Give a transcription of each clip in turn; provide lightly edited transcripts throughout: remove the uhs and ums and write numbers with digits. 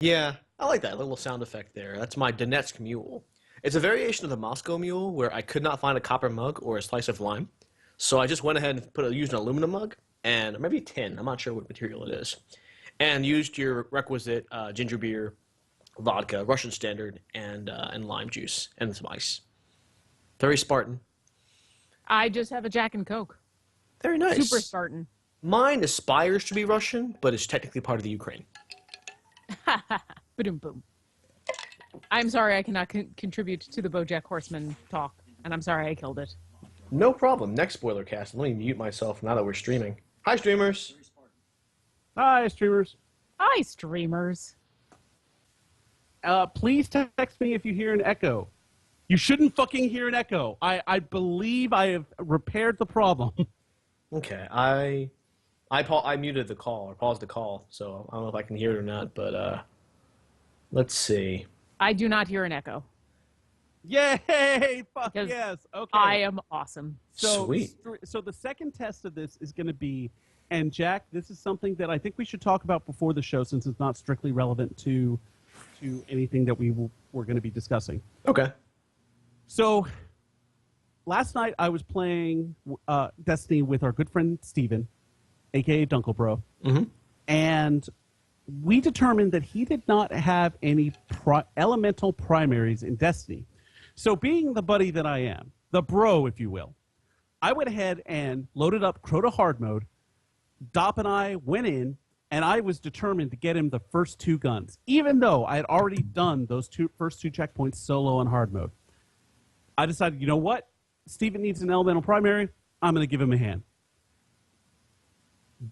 Yeah, I like that little sound effect there. That's my Donetsk mule. It's a variation of the Moscow mule where I could not find a copper mug or a slice of lime. So I just went ahead and used an aluminum mug and maybe tin. I'm not sure what material it is. And used your requisite ginger beer, vodka, Russian standard, and lime juice and some ice. Very Spartan. I just have a Jack and Coke. Very Super nice. Spartan. Mine aspires to be Russian, but is technically part of the Ukraine. Boom, boom. I'm sorry I cannot contribute to the BoJack Horseman talk, and I'm sorry I killed it. No problem. Next spoiler cast. Let me mute myself now that we're streaming. Hi, streamers. Hi, streamers. Hi, streamers. Please text me if you hear an echo. You shouldn't fucking hear an echo. I believe I have repaired the problem. Okay, I muted the call or paused the call, so I don't know if I can hear it or not. But let's see. I do not hear an echo. Yay! Fuck Because yes. Okay. I am awesome. So, Sweet. So the second test of this is going to be, and Jack, this is something that I think we should talk about before the show, since it's not strictly relevant to anything that we're going to be discussing. Okay. So, last night I was playing Destiny with our good friend Steven, a.k.a. Dunkelbro, and we determined that he did not have any elemental primaries in Destiny. So, being the buddy that I am, the bro, if you will, I went ahead and loaded up Crota hard mode. Dop and I went in, and I was determined to get him the first two guns, even though I had already done those first two checkpoints solo on hard mode. I decided, you know what? Steven needs an elemental primary. I'm going to give him a hand.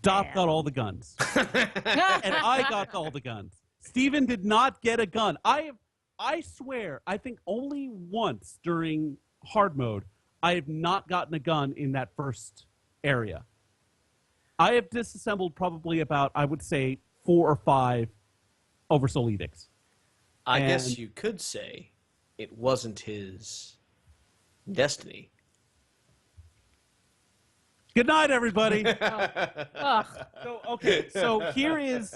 Dop got all the guns. And I got all the guns. Steven did not get a gun. I swear, I think only once during hard mode, I have not gotten a gun in that first area. I have disassembled probably about, I would say, 4 or 5 Oversoul Edicts. I guess you could say it wasn't his destiny. Good night, everybody. Ugh. So okay, so here's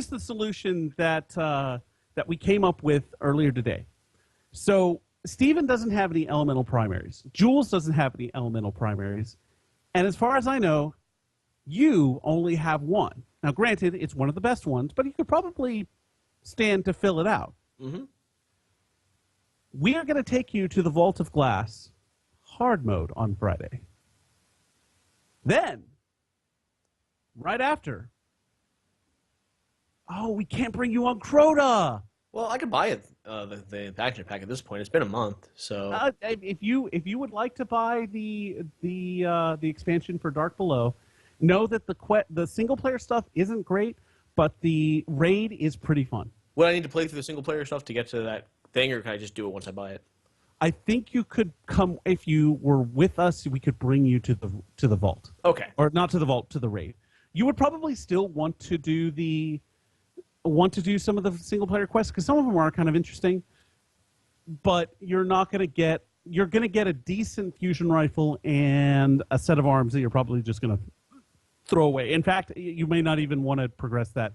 the solution that we came up with earlier today. So Steven doesn't have any elemental primaries. Jules doesn't have any elemental primaries, and as far as I know, you only have one. Now, granted, it's one of the best ones, but you could probably stand to fill it out. Mm-hmm. We are going to take you to the Vault of Glass hard mode on Friday. Then, right after, we can't bring you on Crota. Well, I could buy it, the action pack at this point. It's been a month, so If you would like to buy the expansion for Dark Below, know that the single player stuff isn't great, but the raid is pretty fun. would I need to play through the single player stuff to get to that thing, or can I just do it once I buy it? I think you could come if you were with us. We could bring you to the vault. Okay. Or not to the vault, to the raid. You would probably still want to do some of the single player quests because some of them are kind of interesting. But you're not going to get. You're going to get a decent fusion rifle and a set of arms that you're probably just going to throw away. In fact, you may not even want to progress that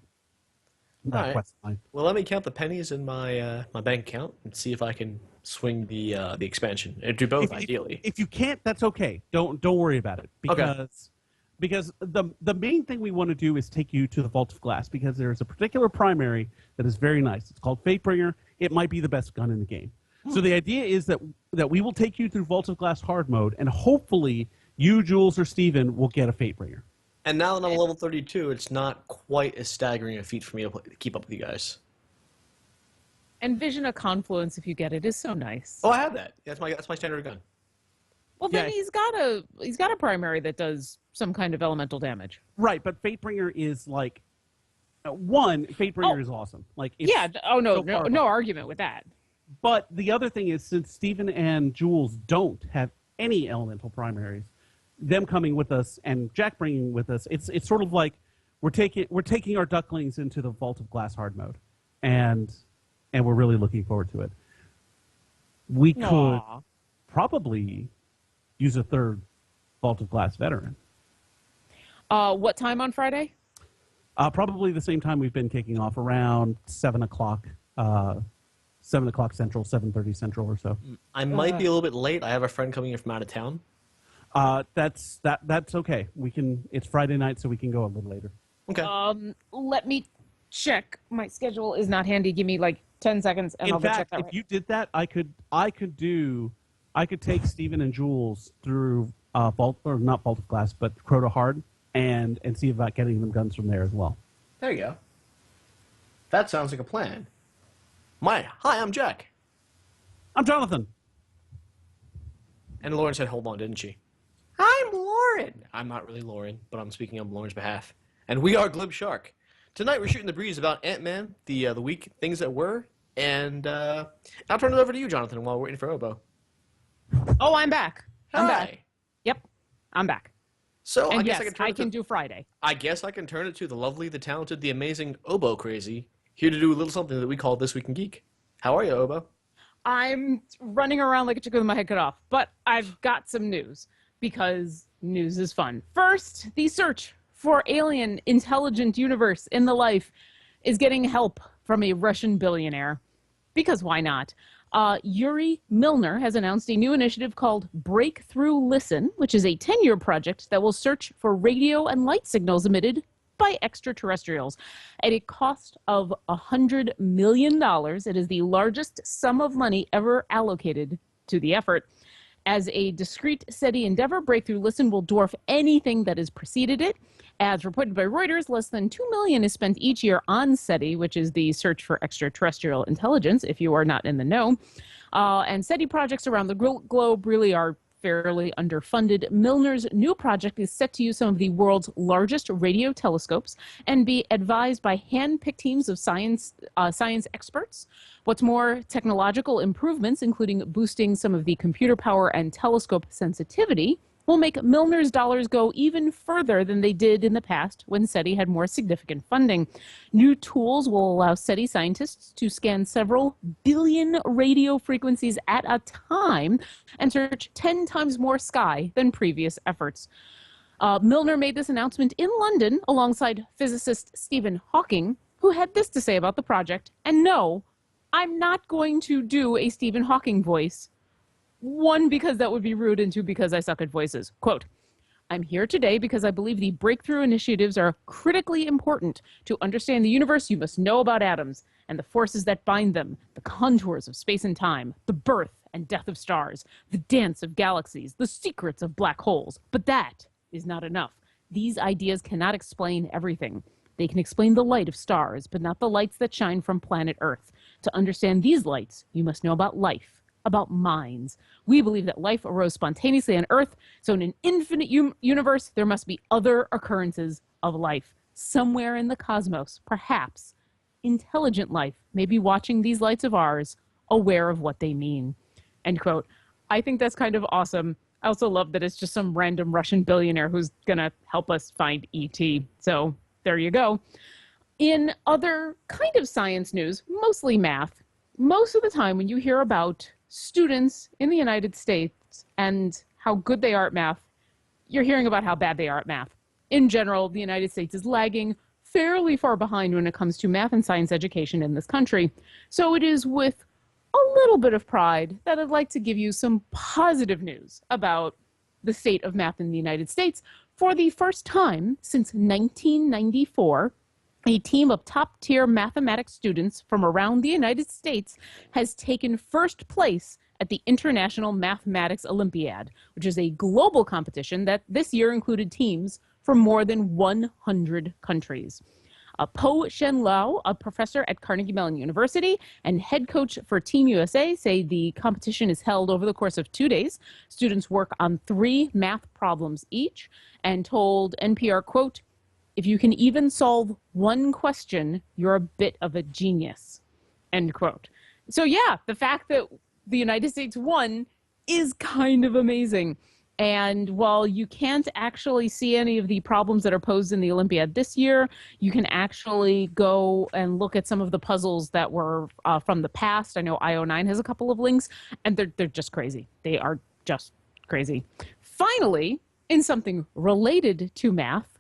Right. quest line. Well, let me count the pennies in my my bank account and see if I can swing the expansion. And do both, ideally. If you can't, that's okay. Don't worry about it because the main thing we want to do is take you to the Vault of Glass because there's a particular primary that is very nice. It's called Fatebringer. It might be the best gun in the game. So the idea is that we will take you through Vault of Glass hard mode, and hopefully you, Jules, or Steven will get a Fatebringer. And now that I'm level 32, it's not quite as staggering a feat for me to keep up with you guys. Envision a confluence if you get it is so nice. Oh, I have that. That's my standard gun. Well, then Yeah. he's got a primary that does some kind of elemental damage. Right, but Fatebringer is like Fatebringer is awesome. Like it's Yeah. Oh no, so no, powerful. no argument with that. But the other thing is, since Steven and Jules don't have any elemental primaries, them coming with us and Jack bringing with us, it's sort of like we're taking our ducklings into the Vault of Glass hard mode, and we're really looking forward to it. We could Aw. probably use a third Vault of Glass veteran. What time on Friday? Probably the same time we've been kicking off, around 7 o'clock. 7 o'clock Central, 7:30 Central or so. I might be a little bit late. I have a friend coming in from out of town. That's okay. We can. It's Friday night, so we can go a little later. Okay. Let me check. My schedule is not handy. Give me like 10 seconds, and I'll In go check fact, that. if you did that, I could take Steven and Jules through Vault, or not Vault of Glass, but Crota Hard, and see about getting them guns from there as well. There you go. That sounds like a plan. Hi, I'm Jack. I'm Jonathan. And Lauren said, hold on, didn't she? I'm Lauren. I'm not really Lauren, but I'm speaking on Lauren's behalf. And we are Glib Shark. Tonight we're shooting the breeze about Ant-Man, the week, things that were, and I'll turn it over to you, Jonathan, while we're waiting for Obo. Oh, I'm back. I'm Hi. back. Yep, I'm back. So And I guess yes, I I can can do Friday. I guess I can turn it to the lovely, the talented, the amazing Obo Crazy, here to do a little something that we call This Week in Geek. How are you, Obo? I'm running around like a chicken with my head cut off, but I've got some news because news is fun. First, the search for alien intelligent universe in the life is getting help from a Russian billionaire. Because why not? Yuri Milner has announced a new initiative called Breakthrough Listen, which is a 10-year project that will search for radio and light signals emitted by extraterrestrials. At a cost of $100 million, it is the largest sum of money ever allocated to the effort. As a discrete, steady endeavor, Breakthrough Listen will dwarf anything that has preceded it. As reported by Reuters, less than $2 million is spent each year on SETI, which is the search for extraterrestrial intelligence, if you are not in the know. And SETI projects around the globe really are fairly underfunded. Milner's new project is set to use some of the world's largest radio telescopes and be advised by hand-picked teams of science experts. What's more, technological improvements, including boosting some of the computer power and telescope sensitivity, will make Milner's dollars go even further than they did in the past when SETI had more significant funding. New tools will allow SETI scientists to scan several billion radio frequencies at a time and search 10 times more sky than previous efforts. Milner made this announcement in London alongside physicist Stephen Hawking, who had this to say about the project. And no, I'm not going to do a Stephen Hawking voice. One, because that would be rude, and two, because I suck at voices. Quote, I'm here today because I believe the breakthrough initiatives are critically important. To understand the universe, you must know about atoms and the forces that bind them, the contours of space and time, the birth and death of stars, the dance of galaxies, the secrets of black holes. But that is not enough. These ideas cannot explain everything. They can explain the light of stars, but not the lights that shine from planet Earth. To understand these lights, you must know about life, about minds. We believe that life arose spontaneously on Earth, so in an infinite universe, there must be other occurrences of life. Somewhere in the cosmos, perhaps, intelligent life may be watching these lights of ours, aware of what they mean. End quote. I think that's kind of awesome. I also love that it's just some random Russian billionaire who's going to help us find ET. So there you go. In other kind of science news, mostly math, most of the time when you hear about students in the United States and how good they are at math, you're hearing about how bad they are at math. In general, the United States is lagging fairly far behind when it comes to math and science education in this country. So it is with a little bit of pride that I'd like to give you some positive news about the state of math in the United States. For the first time since 1994, a team of top-tier mathematics students from around the United States has taken first place at the International Mathematics Olympiad, which is a global competition that this year included teams from more than 100 countries. Po Shen Lao, a professor at Carnegie Mellon University and head coach for Team USA, say the competition is held over the course of 2 days. Students work on 3 math problems each and told NPR, quote, if you can even solve one question, you're a bit of a genius, end quote. So yeah, the fact that the United States won is kind of amazing. And while you can't actually see any of the problems that are posed in the Olympiad this year, you can actually go and look at some of the puzzles that were from the past. I know IO9 has a couple of links, and they're just crazy. They are just crazy. Finally, in something related to math,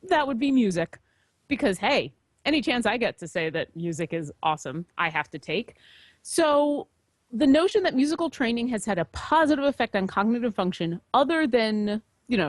that would be music. because, hey, any chance I get to say that music is awesome, I have to take. So the notion that musical training has had a positive effect on cognitive function other than,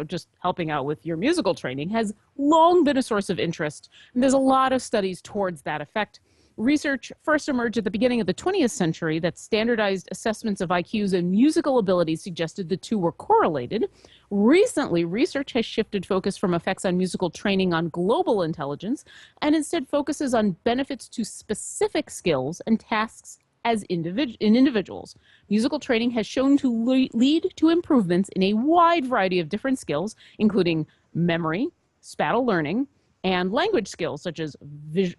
just helping out with your musical training has long been a source of interest. And there's a lot of studies towards that effect. Research first emerged at the beginning of the 20th century that standardized assessments of IQs and musical abilities suggested the two were correlated. Recently, research has shifted focus from effects on musical training on global intelligence and instead focuses on benefits to specific skills and tasks as individuals. Musical training has shown to lead to improvements in a wide variety of different skills, including memory, spatial learning, and language skills such as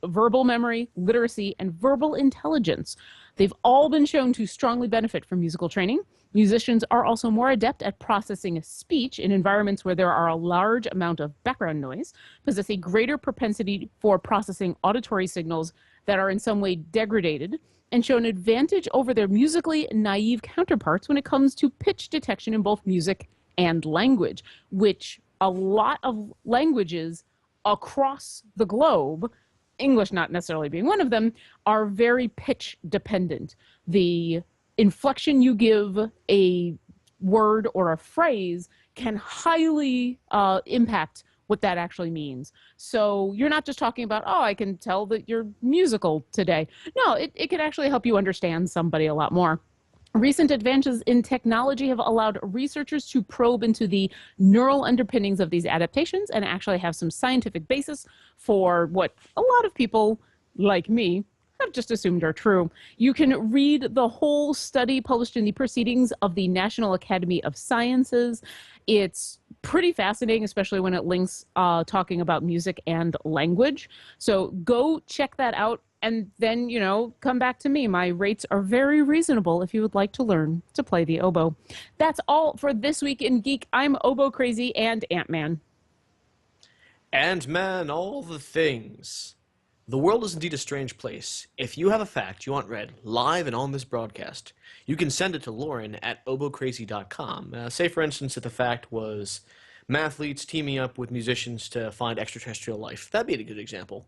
verbal memory, literacy, and verbal intelligence. They've all been shown to strongly benefit from musical training. Musicians are also more adept at processing speech in environments where there are a large amount of background noise, possess a greater propensity for processing auditory signals that are in some way degraded, and show an advantage over their musically naive counterparts when it comes to pitch detection in both music and language, which a lot of languages across the globe, English not necessarily being one of them, are very pitch dependent. The inflection you give a word or a phrase can highly impact what that actually means. So you're not just talking about, oh, I can tell that you're musical today. No, it can actually help you understand somebody a lot more. Recent advances in technology have allowed researchers to probe into the neural underpinnings of these adaptations and actually have some scientific basis for what a lot of people like me have just assumed are true. You can read the whole study published in the Proceedings of the National Academy of Sciences. It's pretty fascinating, especially when it links talking about music and language. So go check that out. And then, come back to me. My rates are very reasonable if you would like to learn to play the oboe. That's all for This Week in Geek. I'm Oboe Crazy and Ant-Man. Ant-Man, all the things. The world is indeed a strange place. If you have a fact you want read live and on this broadcast, you can send it to Lauren at obocrazy.com. Say, for instance, if the fact was mathletes teaming up with musicians to find extraterrestrial life. That'd be a good example.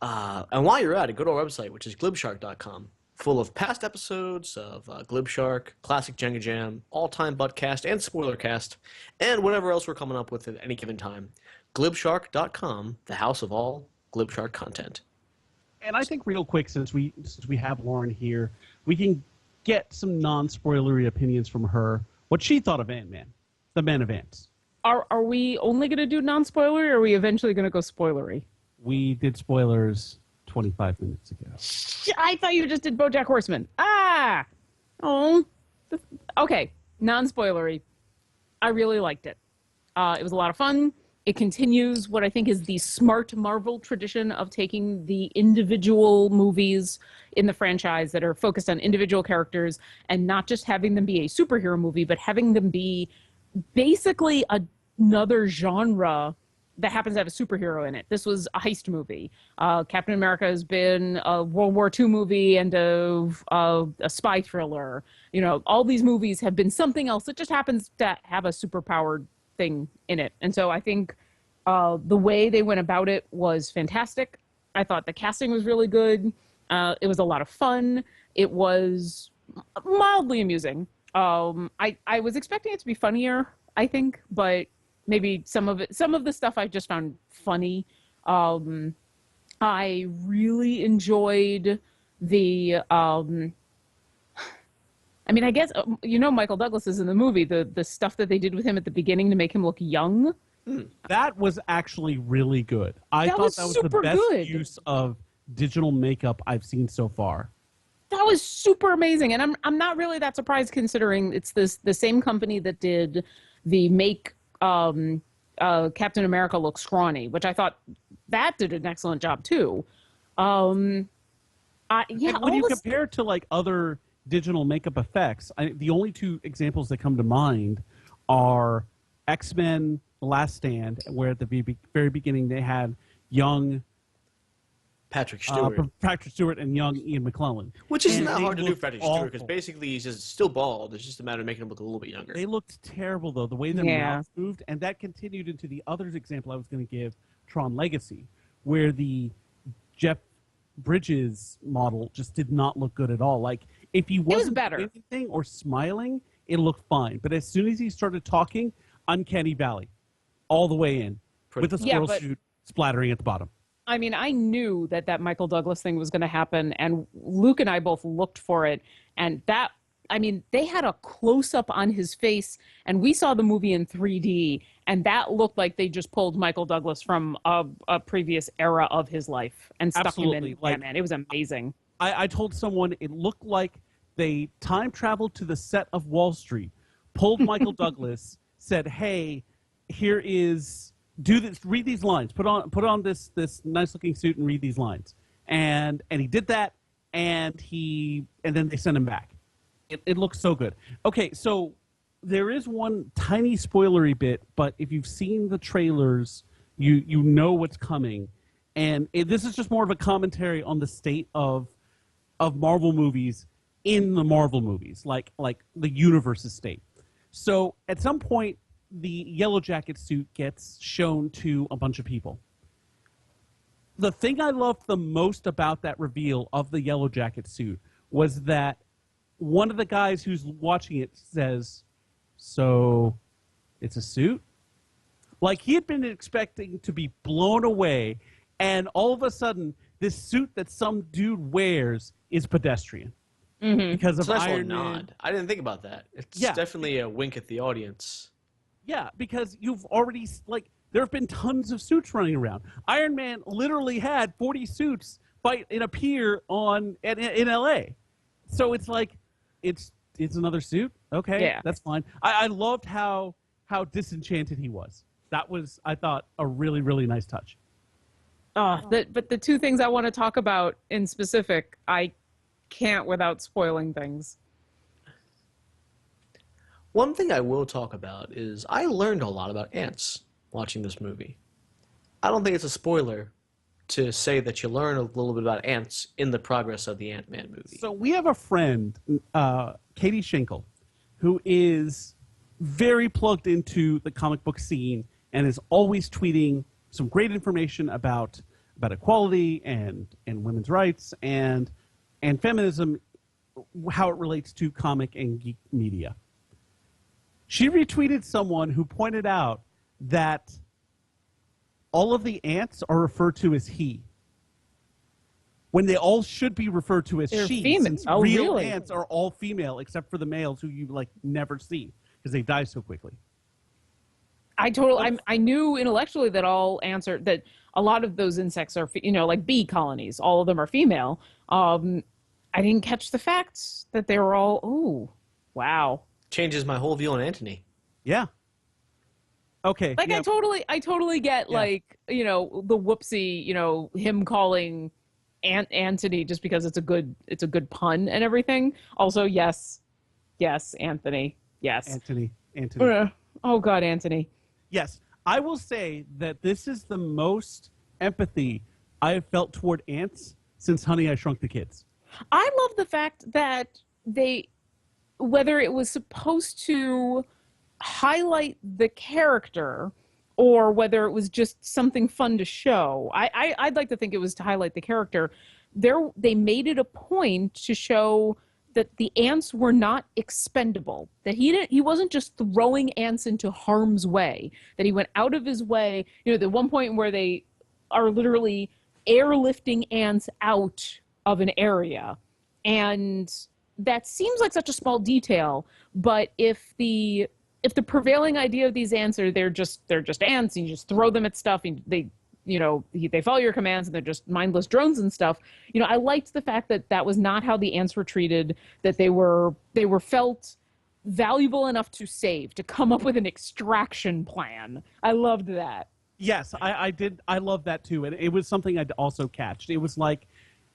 And while you're at it, go to our website, which is glibshark.com, full of past episodes of Glibshark, Classic Jenga Jam, All-Time Buttcast, and Spoilercast, and whatever else we're coming up with at any given time. Glibshark.com, the house of all Glibshark content. And I think real quick, since we have Lauren here, we can get some non-spoilery opinions from her, what she thought of Ant-Man, the Man of Ants. Are we only going to do non-spoilery, or are we eventually going to go spoilery? We did spoilers 25 minutes ago. I thought you just did BoJack Horseman. Oh. Okay, non-spoilery. I really liked it. It was a lot of fun. It continues what I think is the smart Marvel tradition of taking the individual movies in the franchise that are focused on individual characters and not just having them be a superhero movie, but having them be basically another genre that happens to have a superhero in it. This was a heist movie. Captain America has been a World War II movie and a spy thriller. All these movies have been something else that just happens to have a superpowered thing in it. And so I think the way they went about it was fantastic. I thought the casting was really good. It was a lot of fun. It was mildly amusing. I was expecting it to be funnier, I think, but maybe some of the stuff I just found funny. I really enjoyed the I guess Michael Douglas is in the movie. The stuff that they did with him at the beginning to make him look young. That was actually really good. I thought that was the best use of digital makeup I've seen so far. That was super amazing, and I'm not really that surprised considering it's the same company that did the make Captain America look scrawny, which I thought that did an excellent job too. When you compare it to like other digital makeup effects, the only two examples that come to mind are X-Men: The Last Stand, where at the very beginning they had young Patrick Stewart and young Ian McKellen. Which isn't that hard to do for Patrick Stewart, because basically he's just still bald. It's just a matter of making him look a little bit younger. They looked terrible, though, the way their mouths moved, and that continued into the other example I was going to give, Tron Legacy, where the Jeff Bridges model just did not look good at all. Like, if he wasn't better. doing anything or smiling, it looked fine. But as soon as he started talking, Uncanny Valley, all the way in, with the squirrel suit splattering at the bottom. I mean, I knew that Michael Douglas thing was going to happen, and Luke and I both looked for it, and that, I mean, they had a close-up on his face, and we saw the movie in 3D, and that looked like they just pulled Michael Douglas from a previous era of his life and stuck him in Batman. It was amazing. I told someone it looked like they time traveled to the set of Wall Street, pulled Michael Douglas, said, "Hey, here is, do this, read these lines, put on this nice looking suit and read these lines," and he did that, and then they sent him back. It looks so good. Okay, so there is one tiny spoilery bit, but if you've seen the trailers, you know what's coming, and this is just more of a commentary on the state of Marvel movies in the Marvel movies, like the universe's state. So at some point, the Yellow Jacket suit gets shown to a bunch of people. The thing I loved the most about that reveal of the Yellow Jacket suit was that one of the guys who's watching it says, "So it's a suit?" Like, he had been expecting to be blown away, and all of a sudden, this suit that some dude wears is pedestrian. Mm-hmm. Because of It's a nice Iron little Man. nod. I didn't think about that. It's Yeah. definitely a wink at the audience. Yeah, because you've already, like, there have been tons of suits running around. Iron Man literally had 40 suits fight and appear in LA. So it's like, it's another suit? Okay, Yeah. that's fine. I loved how disenchanted he was. That was, I thought, a really, really nice touch. But the two things I want to talk about in specific, I can't without spoiling things. One thing I will talk about is I learned a lot about ants watching this movie. I don't think it's a spoiler to say that you learn a little bit about ants in the progress of the Ant-Man movie. So we have a friend, Katie Schenkel, who is very plugged into the comic book scene and is always tweeting some great information about equality and women's rights and feminism, how it relates to comic and geek media. She retweeted someone who pointed out that all of the ants are referred to as he, when they all should be referred to as They're she. female. Since Oh, real really? ants are all female except for the males who you never see because they die so quickly. I knew intellectually that all ants are, that a lot of those insects are, like bee colonies. All of them are female. I didn't catch the facts that they were all. Ooh, wow. Changes my whole view on Antony. Yeah. Okay. Like, yeah. I totally get Yeah. the whoopsie, him calling Anthony just because it's a good pun and everything. Also, yes, Anthony, yes. Anthony. Oh God, Anthony. Yes. I will say that this is the most empathy I have felt toward ants since Honey, I Shrunk the Kids. I love the fact that whether it was supposed to highlight the character or whether it was just something fun to show. I'd like to think it was to highlight the character. They made it a point to show that the ants were not expendable, that he wasn't just throwing ants into harm's way, that he went out of his way. The one point where they are literally airlifting ants out of an area, and that seems like such a small detail, but if the prevailing idea of these ants are they're just ants and you just throw them at stuff and they follow your commands and they're just mindless drones and stuff. I liked the fact that was not how the ants were treated, that they were felt valuable enough to save, to come up with an extraction plan. I loved that. Yes, I did. I love that too. And it was something I'd also catched. It was like,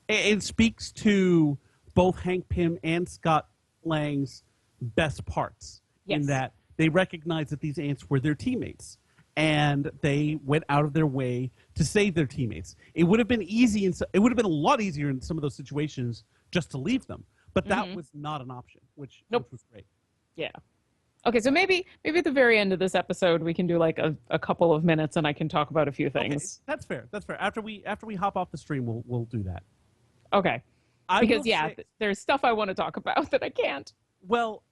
it speaks to both Hank Pym and Scott Lang's best parts. Yes. In that they recognized that these ants were their teammates. And they went out of their way to save their teammates. It would have been easy, it would have been a lot easier in some of those situations just to leave them. But that was not an option, which was great. Yeah. Okay, so maybe at the very end of this episode we can do like a couple of minutes and I can talk about a few Okay, things. that's fair. That's fair. After we hop off the stream, we'll do that. Okay. I Because will yeah, say- there's stuff I want to talk about that I can't. well,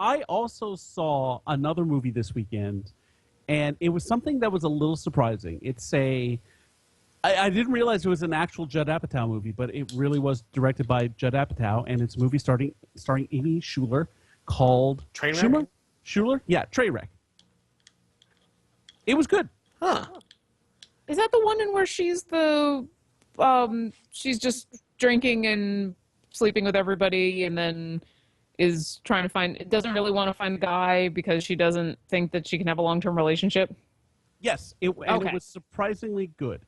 I also saw another movie this weekend, and it was something that was a little surprising. I didn't realize it was an actual Judd Apatow movie, but it really was directed by Judd Apatow, and it's a movie starring Amy Schumer called Trainwreck? Schuler? Yeah, Trainwreck. It was good. Huh. Is that the one in where she's she's just drinking and sleeping with everybody and then is trying to doesn't really want to find the guy because she doesn't think that she can have a long-term relationship? Yes, it Okay. was surprisingly good.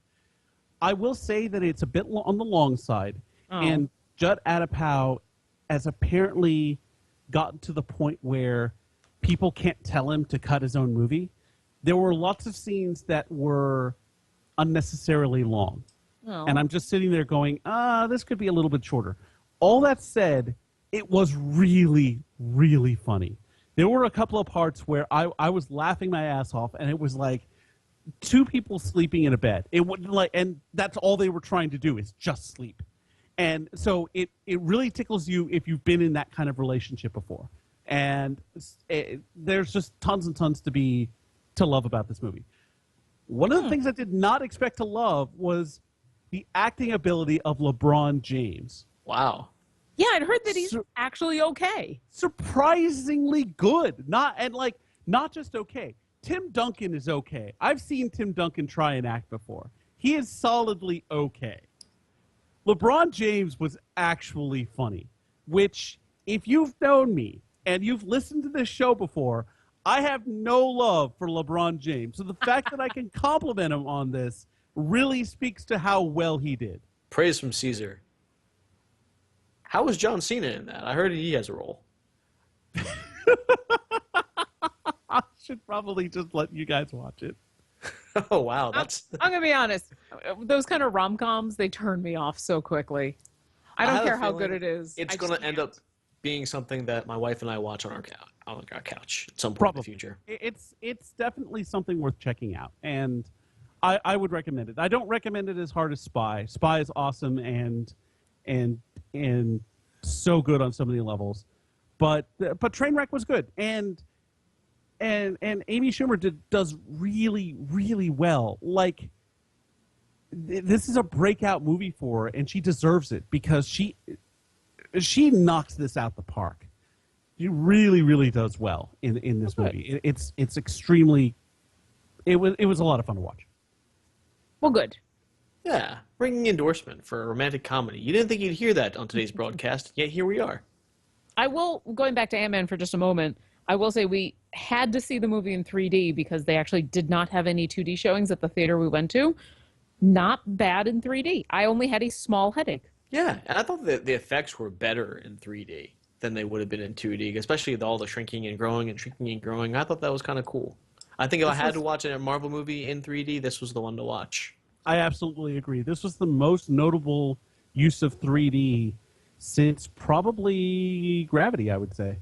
I will say that it's a bit on the long side, Oh. and Judd Apatow has apparently gotten to the point where people can't tell him to cut his own movie. There were lots of scenes that were unnecessarily long. Oh. And I'm just sitting there going, this could be a little bit shorter. All that said, it was really, really funny. There were a couple of parts where I was laughing my ass off, and it was like two people sleeping in a bed. It wouldn't and that's all they were trying to do is just sleep. And so it really tickles you if you've been in that kind of relationship before. And there's just tons and tons to love about this movie. One of the things I did not expect to love was the acting ability of LeBron James. Wow. Yeah, I'd heard that he's actually okay. Surprisingly good. Not just okay. Tim Duncan is okay. I've seen Tim Duncan try and act before. He is solidly okay. LeBron James was actually funny, which, if you've known me and you've listened to this show before, I have no love for LeBron James. So the fact that I can compliment him on this really speaks to how well he did. Praise from Caesar. How was John Cena in that? I heard he has a role. I should probably just let you guys watch it. Oh, wow. That's I'm gonna be honest. Those kind of rom-coms, they turn me off so quickly. I I don't have a care how feeling good it is. It's I going just to end can't. up being something that my wife and I watch on our couch at some point Probably. in the future. It's definitely something worth checking out, and I would recommend it. I don't recommend it as hard as Spy. Spy is awesome and so good on so many levels, but Trainwreck was good, and Amy Schumer does really, really well. Like, this is a breakout movie for her, and she deserves it because she knocks this out the park. She really, really does well in this movie. It's extremely. It was a lot of fun to watch. Well, good. Yeah, ringing endorsement for a romantic comedy. You didn't think you'd hear that on today's broadcast, yet here we are. I will, going back to Ant-Man for just a moment, I will say we had to see the movie in 3D because they actually did not have any 2D showings at the theater we went to. Not bad in 3D. I only had a small headache. Yeah, and I thought that the effects were better in 3D than they would have been in 2D, especially with all the shrinking and growing and shrinking and growing. I thought that was kind of cool. I think if I had to watch a Marvel movie in 3D, this was the one to watch. I absolutely agree. This was the most notable use of 3D since probably Gravity, I would say.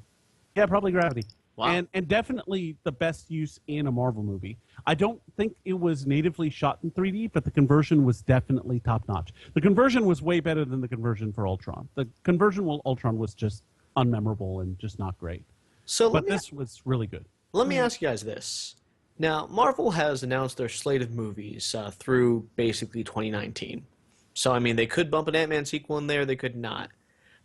Yeah, probably Gravity. Wow. And definitely the best use in a Marvel movie. I don't think it was natively shot in 3D, but the conversion was definitely top-notch. The conversion was way better than the conversion for Ultron. The conversion for Ultron was just unmemorable and just not great. So But this was really good. let me ask you guys this. Now, Marvel has announced their slate of movies through basically 2019. So, I mean, they could bump an Ant-Man sequel in there, they could not.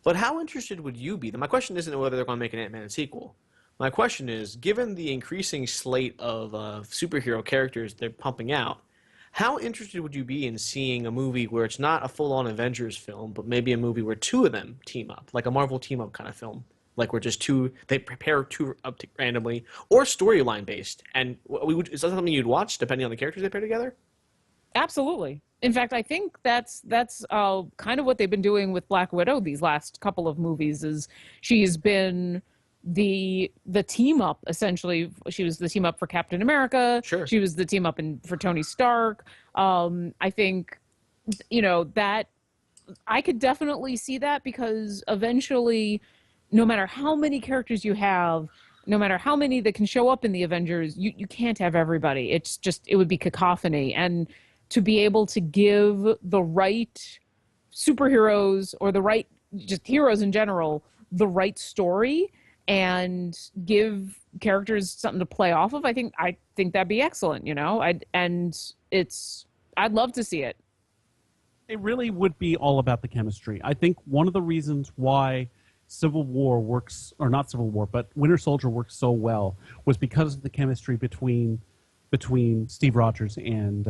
But how interested would you be? My question isn't whether they're going to make an Ant-Man sequel. My question is, given the increasing slate of superhero characters they're pumping out, how interested would you be in seeing a movie where it's not a full-on Avengers film, but maybe a movie where two of them team up, like a Marvel team-up kind of film? Like we're just they prepare two up randomly, or storyline based. And is that something you'd watch depending on the characters they pair together? Absolutely. In fact, I think that's kind of what they've been doing with Black Widow these last couple of movies. Is she's been the team up essentially. She was the team up for Captain America. Sure. She was the team up for Tony Stark. I think that I could definitely see that because eventually, no matter how many characters you have, no matter how many that can show up in the Avengers, you can't have everybody. It's just, it would be cacophony. And to be able to give the right superheroes or the right, just heroes in general, the right story and give characters something to play off of, I think that'd be excellent, you know? I'd love to see it. It really would be all about the chemistry. I think one of the reasons why Civil War works, or not Civil War, but Winter Soldier works so well was because of the chemistry between Steve Rogers and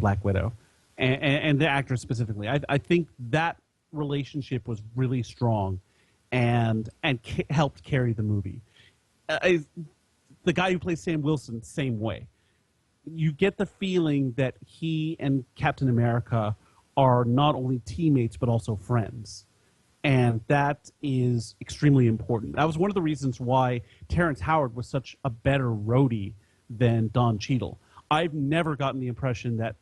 Black Widow, and the actors specifically. I think that relationship was really strong, and helped carry the movie. The guy who plays Sam Wilson, same way. You get the feeling that he and Captain America are not only teammates but also friends. And that is extremely important. That was one of the reasons why Terrence Howard was such a better Rhodey than Don Cheadle. I've never gotten the impression that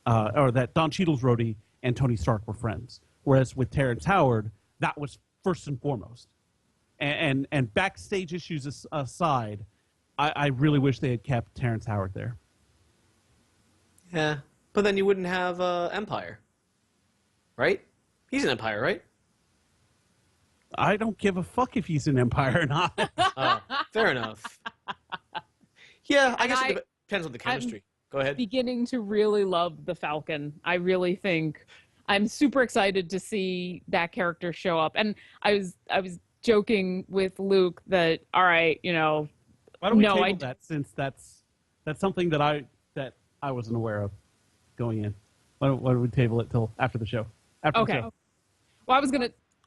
that Don Cheadle's Rhodey and Tony Stark were friends. Whereas with Terrence Howard, that was first and foremost. And backstage issues aside, I really wish they had kept Terrence Howard there. Yeah, but then you wouldn't have Empire, right? He's an Empire, right? I don't give a fuck if he's in Empire or not. Fair enough. Yeah, I guess it depends on the chemistry. Go ahead. Beginning to really love the Falcon. I really think I'm super excited to see that character show up. And I was joking with Luke that, all right, you know, why don't we table that, since that's something that I wasn't aware of going in. Why don't we table it till after the show? After the show. Well,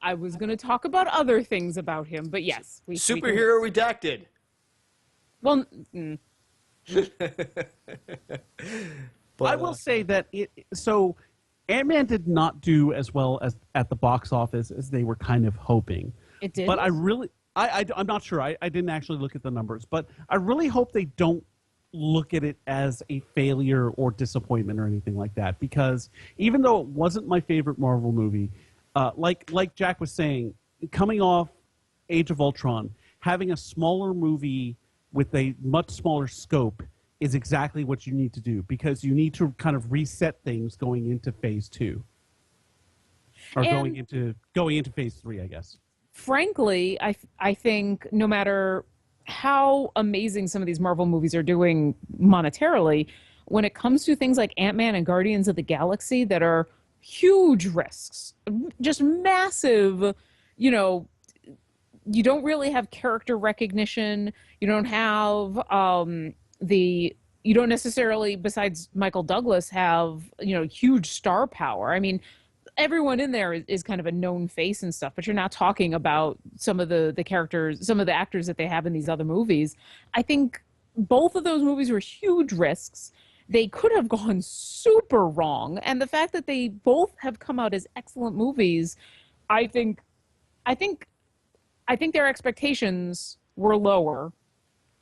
I was gonna talk about other things about him, but yes, Superhero redacted. Well, but, I will say that Ant-Man did not do as well as at the box office as they were kind of hoping. It did. But I'm not sure. I didn't actually look at the numbers, but I really hope they don't look at it as a failure or disappointment or anything like that, because even though it wasn't my favorite Marvel movie, like Jack was saying, coming off Age of Ultron, having a smaller movie with a much smaller scope is exactly what you need to do, because you need to kind of reset things going into phase 2 or going into phase 3, I guess. Frankly, I think no matter how amazing some of these Marvel movies are doing monetarily, when it comes to things like Ant-Man and Guardians of the Galaxy that are huge risks, just massive, you know, you don't really have character recognition. You don't have you don't necessarily, besides Michael Douglas, have, you know, huge star power. I mean, everyone in there is kind of a known face and stuff, but you're not talking about some of the characters, some of the actors that they have in these other movies. I think both of those movies were huge risks. They could have gone super wrong. And the fact that they both have come out as excellent movies, I think their expectations were lower.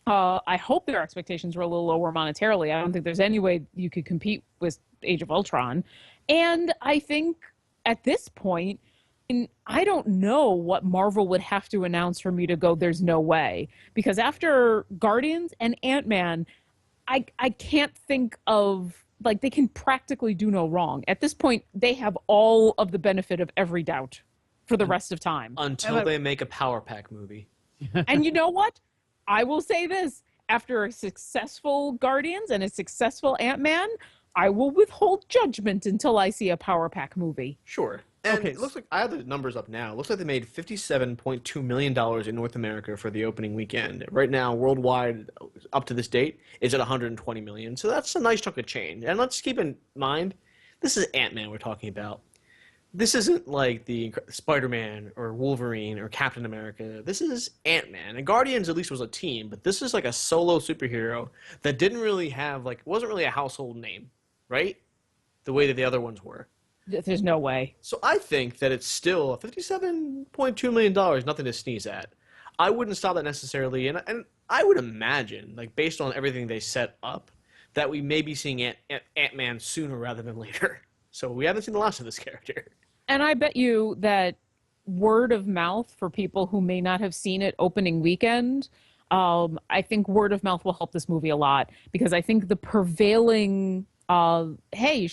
I hope their expectations were a little lower monetarily. I don't think there's any way you could compete with Age of Ultron. And I think at this point, I don't know what Marvel would have to announce for me to go, there's no way. Because after Guardians and Ant-Man, I can't think of, like, they can practically do no wrong. At this point, they have all of the benefit of every doubt for the rest of time. Until they make a Power Pack movie. And you know what? I will say this. After a successful Guardians and a successful Ant-Man, I will withhold judgment until I see a Power Pack movie. Sure. And it looks like, I have the numbers up now. It looks like they made $57.2 million in North America for the opening weekend. Right now, worldwide, up to this date, is at $120 million. So that's a nice chunk of change. And let's keep in mind, this is Ant-Man we're talking about. This isn't like the Spider-Man or Wolverine or Captain America. This is Ant-Man. And Guardians at least was a team, but this is like a solo superhero that didn't really have, like, wasn't really a household name, right? The way that the other ones were. There's no way. So I think that it's still $57.2 million, nothing to sneeze at. I wouldn't stop that necessarily, and I would imagine, like, based on everything they set up, that we may be seeing Ant-Man sooner rather than later. So we haven't seen the last of this character. And I bet you that word of mouth for people who may not have seen it opening weekend. I think word of mouth will help this movie a lot because I think the prevailing hey,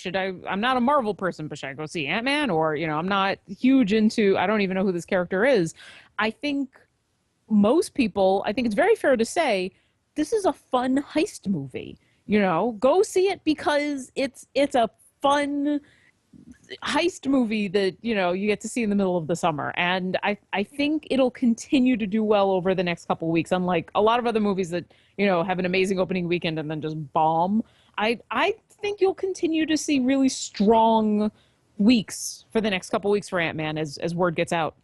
I'm not a Marvel person, but should I go see Ant-Man? Or, I'm not huge into, I don't even know who this character is. I think most people, I think it's very fair to say, this is a fun heist movie. Go see it because it's a fun heist movie that you get to see in the middle of the summer, and I think it'll continue to do well over the next couple of weeks, unlike a lot of other movies that have an amazing opening weekend and then just bomb. I think you'll continue to see really strong weeks for the next couple of weeks for Ant-Man as word gets out.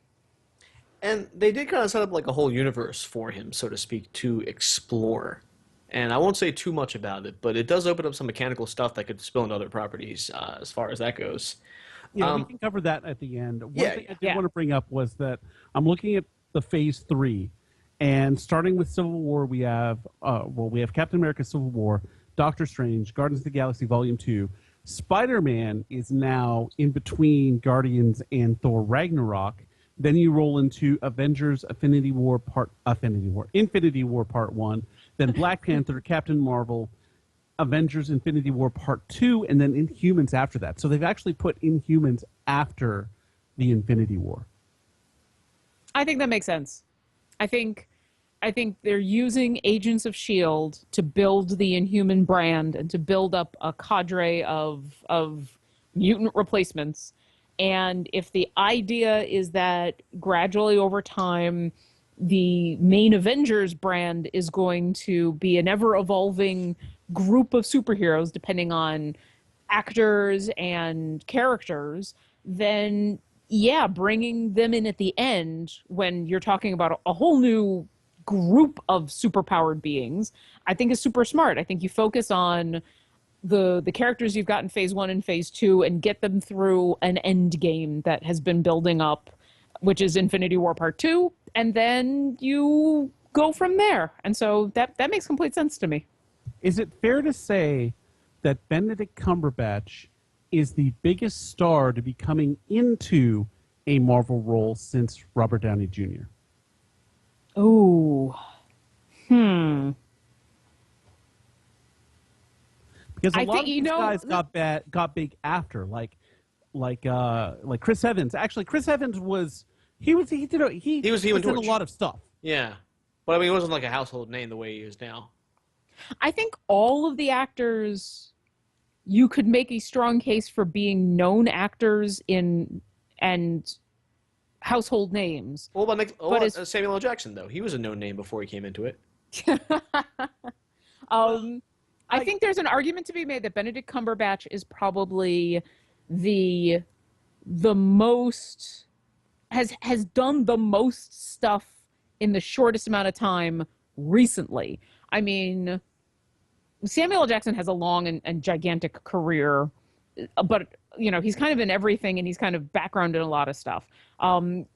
And they did kind of set up like a whole universe for him, so to speak, to explore. And I won't say too much about it, but it does open up some mechanical stuff that could spill into other properties as far as that goes. Yeah, we can cover that at the end. One thing I did yeah. want to bring up was that I'm looking at the Phase 3, and starting with Civil War, we have Captain America: Civil War, Doctor Strange, Guardians of the Galaxy Volume 2. Spider-Man is now in between Guardians and Thor Ragnarok. Then you roll into Avengers: Infinity War Part 1. Then Black Panther, Captain Marvel, Avengers: Infinity War Part 2, and then Inhumans after that. So they've actually put Inhumans after the Infinity War. I think that makes sense. I think they're using Agents of S.H.I.E.L.D. to build the Inhuman brand and to build up a cadre of mutant replacements. And if the idea is that gradually over time, the main Avengers brand is going to be an ever-evolving group of superheroes, depending on actors and characters, then yeah, bringing them in at the end when you're talking about a whole new group of superpowered beings, I think is super smart. I think you focus on the characters you've got in Phase 1 and Phase 2 and get them through an end game that has been building up, which is Infinity War Part 2, and then you go from there. And so that makes complete sense to me. Is it fair to say that Benedict Cumberbatch is the biggest star to be coming into a Marvel role since Robert Downey Jr.? Oh, Because a lot of these guys got big after, like Chris Evans. Actually, Chris Evans was in a lot of stuff. Yeah, but I mean, he wasn't like a household name the way he is now. I think all of the actors, you could make a strong case for being known actors and household names. Well, Samuel L. Jackson, though. He was a known name before he came into it. I think there's an argument to be made that Benedict Cumberbatch is probably the most has done the most stuff in the shortest amount of time recently. I mean, Samuel L. Jackson has a long and gigantic career, but he's kind of in everything and he's kind of background in a lot of stuff.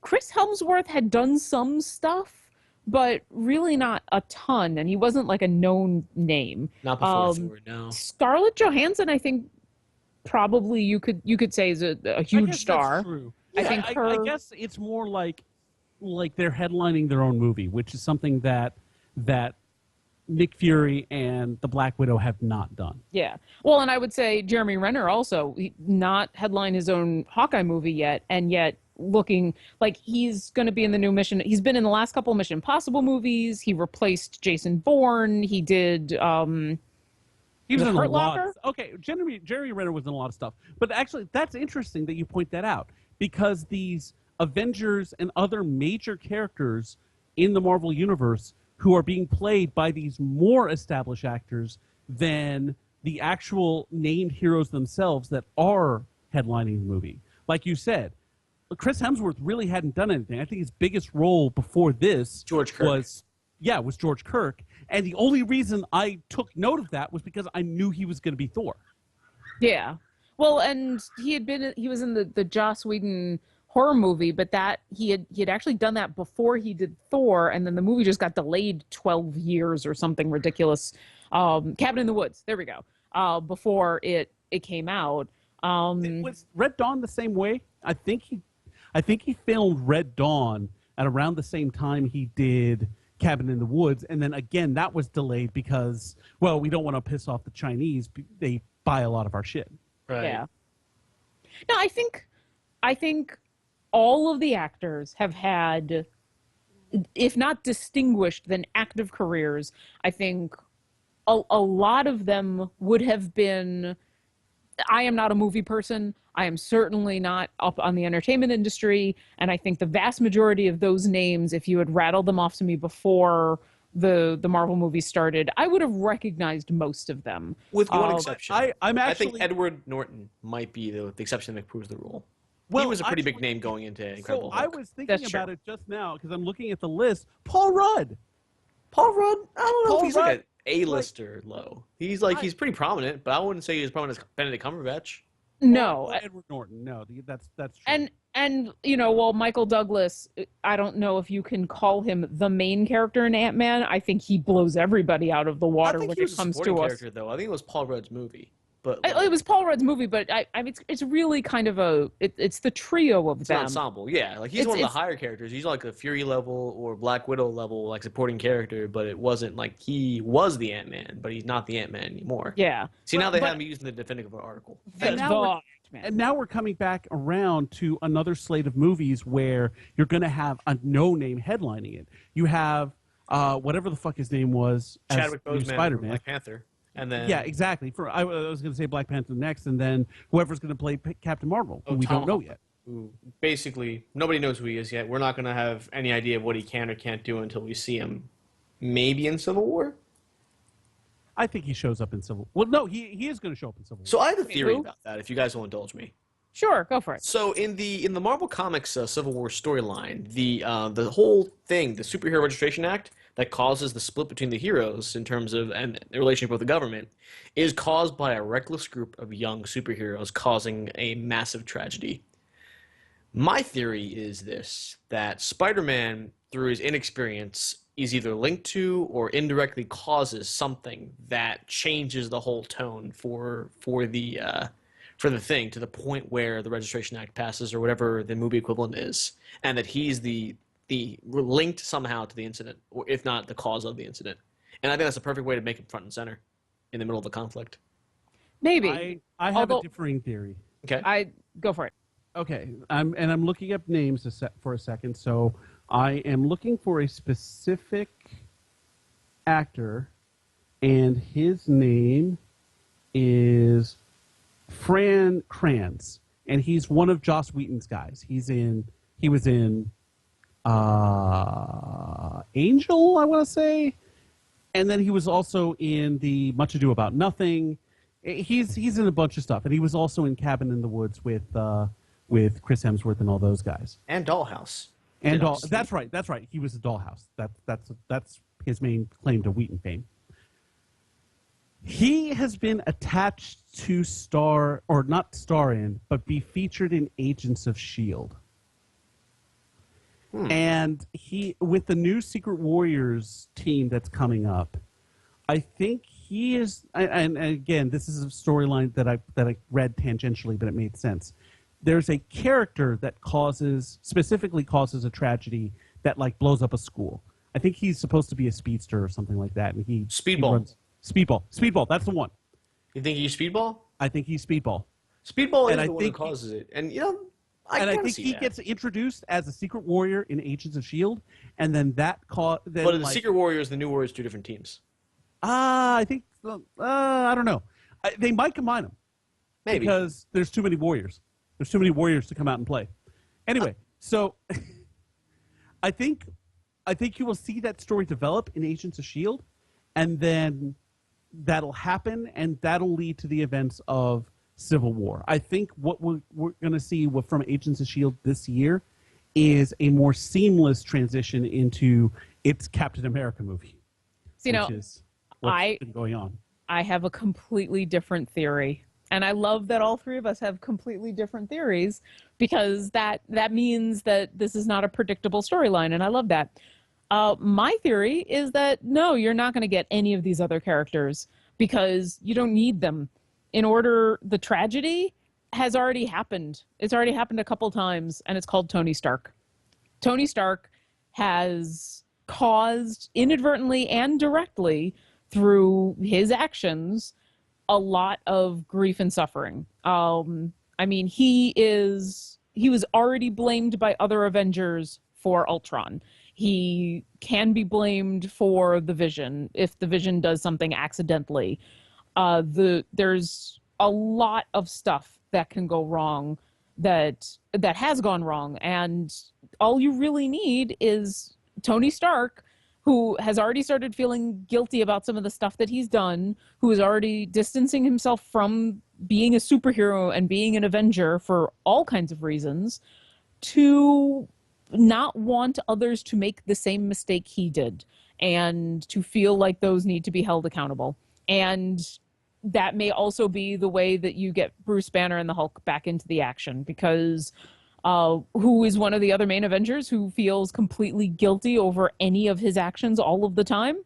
Chris Hemsworth had done some stuff, but really not a ton, and he wasn't like a known name. Not before Thor, no. Scarlett Johansson, I think, probably you could say is a huge star. That's true. I guess it's more like they're headlining their own movie, which is something that Nick Fury and the Black Widow have not done. Yeah. Well, and I would say Jeremy Renner also, not headline his own Hawkeye movie yet, and yet looking like he's going to be in the new Mission. He's been in the last couple of Mission Impossible movies. He replaced Jason Bourne. He did. He was in Hurt a Locker. lot. Okay, Jeremy Renner was in a lot of stuff. But actually, that's interesting that you point that out because these Avengers and other major characters in the Marvel Universe who are being played by these more established actors than the actual named heroes themselves that are headlining the movie. Like you said, Chris Hemsworth really hadn't done anything. I think his biggest role before this was George Kirk. And the only reason I took note of that was because I knew he was going to be Thor. Yeah. Well, and he was in the Joss Whedon horror movie, but that he had actually done that before he did Thor, and then the movie just got delayed 12 years or something ridiculous. Cabin in the Woods, there we go. Before it came out. Was Red Dawn the same way? I think I think he filmed Red Dawn at around the same time he did Cabin in the Woods, and then again that was delayed because, well, we don't want to piss off the Chinese. They buy a lot of our shit. Right. Yeah. No, I think all of the actors have had, if not distinguished, then active careers. I think a lot of them would have been. I am not a movie person. I am certainly not up on the entertainment industry. And I think the vast majority of those names, if you had rattled them off to me before the Marvel movie started, I would have recognized most of them. With one exception. I think Edward Norton might be the exception that proves the rule. Well, he was a pretty big actually, name going into Incredible So Hulk. I was thinking That's about true. it just now because I'm looking at the list. Paul Rudd. Paul Rudd, I don't know Paul if he's Rudd, like an A-lister low. He's he's pretty prominent, but I wouldn't say he's prominent as Benedict Cumberbatch. No, Edward Norton. No, that's true. and well, Michael Douglas, I don't know if you can call him the main character in Ant-Man. I think he blows everybody out of the water I think when he was it a comes supporting to us. character, though. I think it was Paul Rudd's movie. But It was Paul Rudd's movie, but I mean, it's really kind of it's the trio of it's an them. ensemble, yeah. Like he's one of the higher characters. He's like a Fury level or Black Widow level, like supporting character. But it wasn't like he was the Ant-Man, but he's not the Ant-Man anymore. Yeah. See, now they But- have him using the definitive article. And The now Ant-Man. And now we're coming back around to another slate of movies where you're going to have a no-name headlining it. You have whatever the fuck his name was as Chadwick new Boseman, Spider-Man. Black Panther, and then Yeah, exactly. I was going to say Black Panther next, and then whoever's going to play Captain Marvel, who we Tom don't know Holland, yet. who basically nobody knows who he is yet. We're not going to have any idea of what he can or can't do until we see him, maybe in Civil War. I think he shows up in Civil. Well, no, he is going to show up in Civil War. So I have a theory who? about that. If you guys will indulge me. Sure, go for it. So in the Marvel Comics Civil War storyline, the whole thing, the Superhero Registration Act that causes the split between the heroes in terms of and the relationship with the government, is caused by a reckless group of young superheroes causing a massive tragedy. My theory is this: that Spider-Man, through his inexperience, is either linked to or indirectly causes something that changes the whole tone for the thing, to the point where the Registration Act passes or whatever the movie equivalent is, and that he's the linked somehow to the incident, or if not the cause of the incident. And I think that's a perfect way to make him front and center in the middle of the conflict. Maybe. I have Although- a differing theory. Okay. I go for it. Okay, I'm looking up names for a second. So I am looking for a specific actor, and his name is Fran Kranz, and he's one of Joss Whedon's guys. He was in Angel, I want to say, and then he was also in the Much Ado About Nothing. He's in a bunch of stuff, and he was also in Cabin in the Woods with Chris Hemsworth and all those guys. And Dollhouse. And Did I see- that's right. He was a Dollhouse. That's his main claim to Wheaton fame. He has been attached to star, or not star in, but be featured in Agents of S.H.I.E.L.D. And he, with the new Secret Warriors team that's coming up, I think he is, and again, this is a storyline that I read tangentially, but it made sense. There's a character that specifically causes a tragedy that like blows up a school. I think he's supposed to be a speedster or something like that, and he Speedball. Speedball. That's the one. You think he's Speedball? I think he's Speedball. Speedball is And I the one who think- causes it. And, I And I kinda think see he that. gets introduced as a secret warrior in Agents of S.H.I.E.L.D., and then But the Secret Warriors, the New Warriors, two different teams. I think, I don't know. They might combine them. Maybe. Because there's too many warriors. There's too many warriors to come out and play. Anyway, so I think you will see that story develop in Agents of S.H.I.E.L.D., and then that'll happen, and that'll lead to the events of Civil War. I think what we're going to see from Agents of S.H.I.E.L.D. this year is a more seamless transition into its Captain America movie, So, which is what's been going on. I have a completely different theory. And I love that all three of us have completely different theories, because that means that this is not a predictable storyline, and I love that. My theory is that no, you're not going to get any of these other characters because you don't need them. The tragedy has already happened. It's already happened a couple times, and it's called Tony Stark. Tony Stark has caused inadvertently and directly through his actions a lot of grief and suffering. I mean, he was already blamed by other Avengers for Ultron. He can be blamed for the Vision if the Vision does something accidentally. There's a lot of stuff that can go wrong that has gone wrong, and all you really need is Tony Stark, who has already started feeling guilty about some of the stuff that he's done, who is already distancing himself from being a superhero and being an Avenger for all kinds of reasons, to not want others to make the same mistake he did, and to feel like those need to be held accountable. And that may also be the way that you get Bruce Banner and the Hulk back into the action, because who is one of the other main Avengers who feels completely guilty over any of his actions all of the time?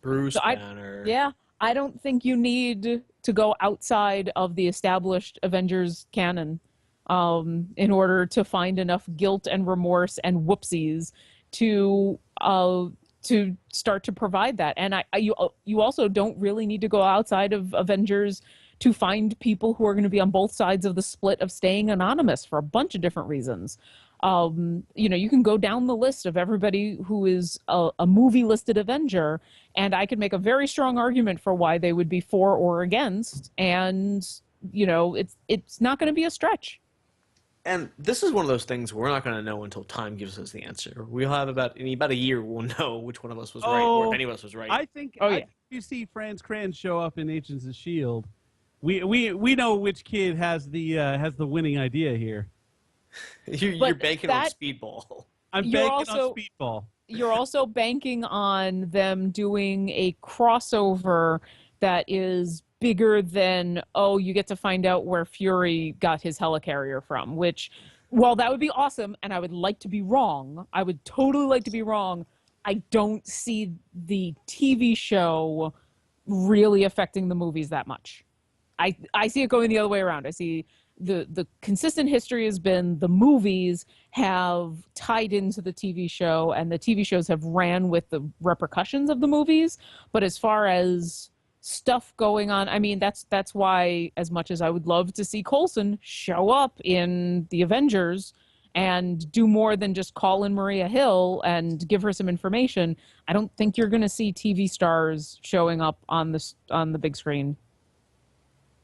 Bruce Banner. I don't think you need to go outside of the established Avengers canon in order to find enough guilt and remorse and whoopsies to start to provide that. And you also don't really need to go outside of Avengers to find people who are going to be on both sides of the split of staying anonymous for a bunch of different reasons. You can go down the list of everybody who is a movie listed Avenger, and I could make a very strong argument for why they would be for or against. And, it's not going to be a stretch. And this is one of those things we're not going to know until time gives us the answer. We'll have about a year we'll know which one of us was right, or if any of us was right. I think if you see Franz Kranz show up in Agents of S.H.I.E.L.D., we know which kid has the winning idea here. You're banking on Speedball. I'm banking on Speedball. You're also banking on them doing a crossover that is bigger than, you get to find out where Fury got his helicarrier from, which, while that would be awesome, and I would like to be wrong, I would totally like to be wrong, I don't see the TV show really affecting the movies that much. I see it going the other way around. I see the consistent history has been the movies have tied into the TV show, and the TV shows have ran with the repercussions of the movies. But as far as stuff going on, I mean, that's why, as much as I would love to see Coulson show up in the Avengers and do more than just call in Maria Hill and give her some information, I don't think you're going to see TV stars showing up on the big screen.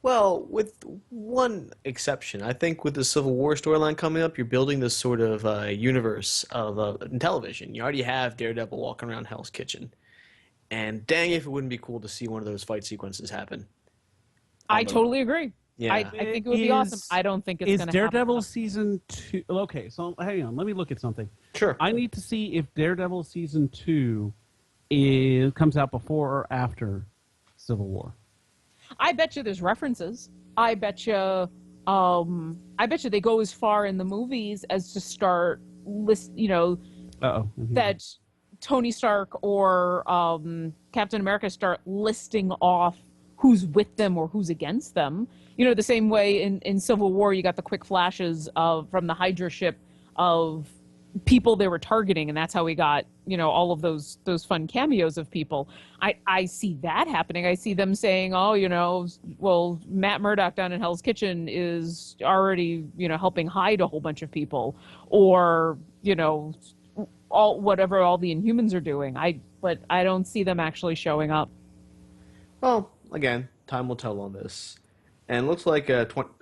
Well, with one exception, I think with the Civil War storyline coming up, you're building this sort of universe of television. You already have Daredevil walking around Hell's Kitchen. And dang if it wouldn't be cool to see one of those fight sequences happen. I totally agree. Yeah. I think it would be awesome. I don't think it's going to happen. Is Daredevil season 2... Okay, so hang on. Let me look at something. Sure. I need to see if Daredevil season 2 comes out before or after Civil War. I bet you there's references. I bet you they go as far in the movies as to start that Tony Stark or Captain America start listing off who's with them or who's against them. The same way in Civil War, you got the quick flashes from the Hydra ship of people they were targeting, and that's how we got, all of those fun cameos of people. I see that happening. I see them saying, well, Matt Murdock down in Hell's Kitchen is already, helping hide a whole bunch of people, or, all the Inhumans are doing. But I don't see them actually showing up. Well, again, time will tell on this. And it looks like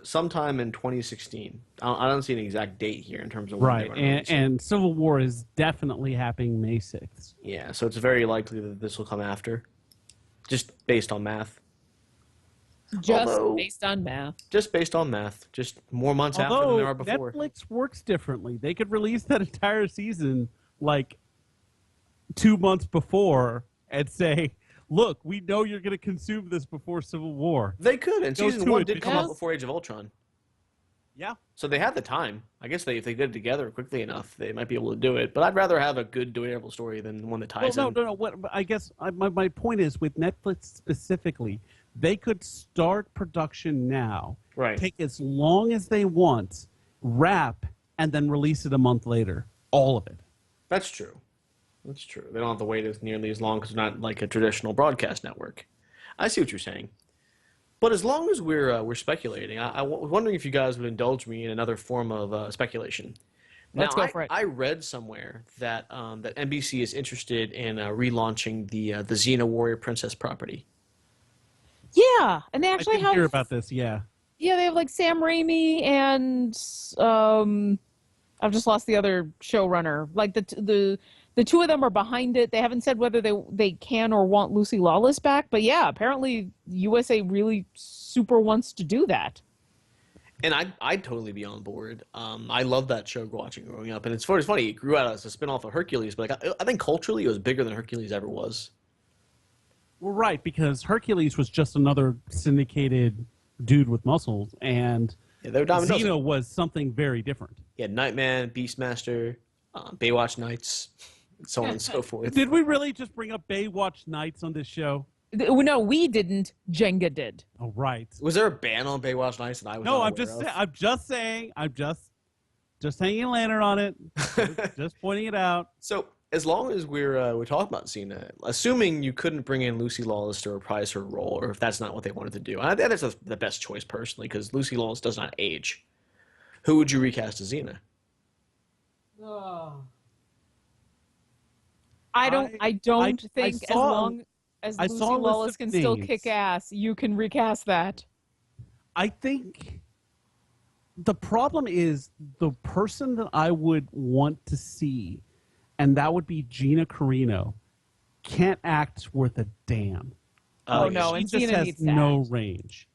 sometime in 2016. I don't see an exact date here in terms of when right. And Civil War is definitely happening May 6th. Yeah, so it's very likely that this will come after, just based on math. Just based on math. Just more months after than there are before. Netflix works differently. They could release that entire season like 2 months before and say, look, we know you're going to consume this before Civil War. They could, and season 1 did come out before Age of Ultron. Yeah. So they had the time. I guess if they did it together quickly enough, they might be able to do it. But I'd rather have a good Daredevil story than one that ties in. No. I guess my point is, with Netflix specifically, They could start production now, Right. take as long as they want, wrap, and then release it a month later. All of it. That's true. That's true. They don't have to wait as nearly as long because they're not like a traditional broadcast network. I see what you're saying. But as long as we're speculating, I was wondering if you guys would indulge me in another form of speculation. Let's go for it. I read somewhere that that NBC is interested in relaunching the Xena Warrior Princess property. Yeah, and they I actually did have hear about this, yeah. yeah, they have like Sam Raimi and I've just lost the other showrunner. Like the two of them are behind it. They haven't said whether they can or want Lucy Lawless back, but yeah, apparently USA really super wants to do that. And I'd totally be on board. I love that show watching growing up, and it's funny. It grew out as a spinoff of Hercules, but like, I think culturally it was bigger than Hercules ever was. Well, right, because Hercules was just another syndicated dude with muscles, and Yeah, they were dime a dozen. Xena was something very different. Yeah, Nightman, Beastmaster, Baywatch Nights, so on and so forth. Did we really just bring up Baywatch Nights on this show? No, we didn't. Jenga did. Oh, right. Was there a ban on Baywatch Nights that I was No, not I'm aware just of? I'm just saying. I'm just hanging a lantern on it. just pointing it out. So as long as we're talking about Xena, assuming you couldn't bring in Lucy Lawless to reprise her role, or if that's not what they wanted to do, I think that's the best choice personally because Lucy Lawless does not age. Who would you recast as Xena? I don't I think as saw- long as I Lucy saw a list Lawless of can still names. kick ass, you can recast that. I think the problem is the person that I would want to see, and that would be Gina Carino, can't act worth a damn. Oh, no, She and just Xena has needs to no act. range.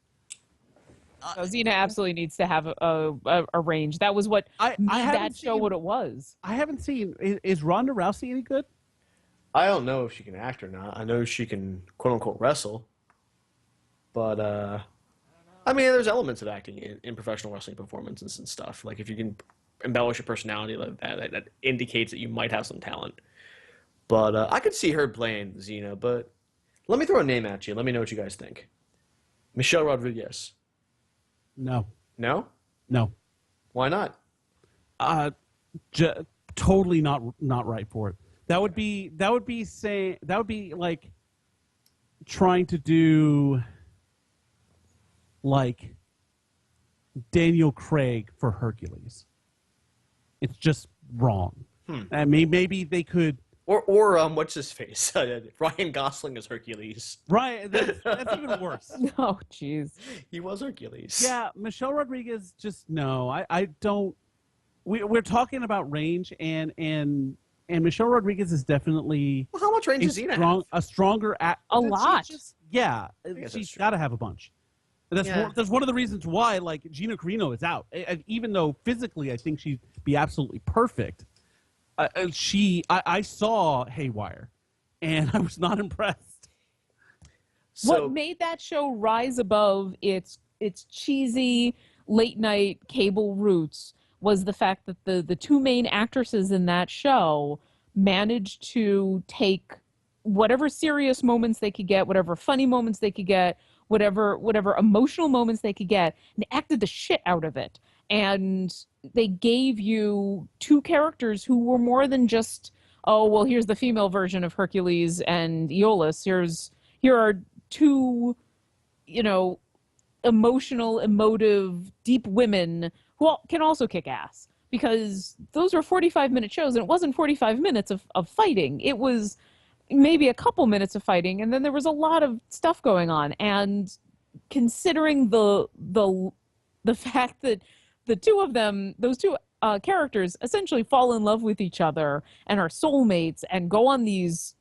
So Xena absolutely needs to have a range. That was what I made haven't that show seen- what it was. I haven't seen. Is Ronda Rousey any good? I don't know if she can act or not. I know she can quote unquote wrestle, but I mean, there's elements of acting in professional wrestling performances and stuff. Like if you can embellish your personality like that indicates that you might have some talent. But I could see her playing Xena. But let me throw a name at you. Let me know what you guys think. Michelle Rodriguez. No, No? no. Why not? Totally not right for it. That would be like trying to do like Daniel Craig for Hercules. It's just wrong. I mean, maybe they could. Or what's his face? Ryan Gosling as Hercules. Right, that's even worse. Oh, jeez. He was Hercules. Yeah, Michelle Rodriguez. Just no. I don't. We're talking about range, and Michelle Rodriguez is definitely Well, how much range does Xena have? a stronger A lot. Yeah, guess that's she's true. got to have a bunch. And Yeah. that's one of the reasons why, like, Gina Carino is out. And even though physically I think she'd be absolutely perfect, I saw Haywire, and I was not impressed. So, What made that show rise above its cheesy late night cable roots was the fact that the two main actresses in that show managed to take whatever serious moments they could get, whatever funny moments they could get, whatever emotional moments they could get, and acted the shit out of it. And they gave you two characters who were more than just, oh, well, here's the female version of Hercules and Aeolus. Here are two, emotional, emotive, deep women who can also kick ass. Because those were 45-minute shows, and it wasn't 45 minutes of fighting. It was maybe a couple minutes of fighting, and then there was a lot of stuff going on. And considering the fact that the two of them, those two characters, essentially fall in love with each other and are soulmates and go on these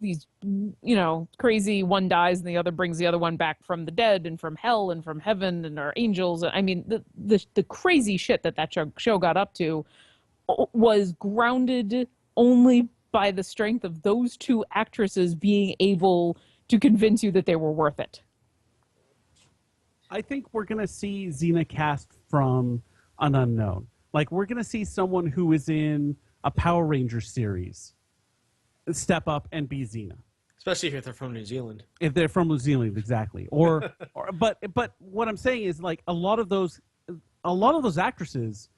crazy, one dies and the other brings the other one back from the dead and from hell and from heaven and are angels. I mean, the crazy shit that show got up to was grounded only by the strength of those two actresses being able to convince you that they were worth it. I think we're going to see Xena cast from an unknown. Like, we're going to see someone who is in a Power Rangers series step up and be Xena. Especially if they're from New Zealand. if they're from New Zealand, exactly. But what I'm saying is like a lot of those actresses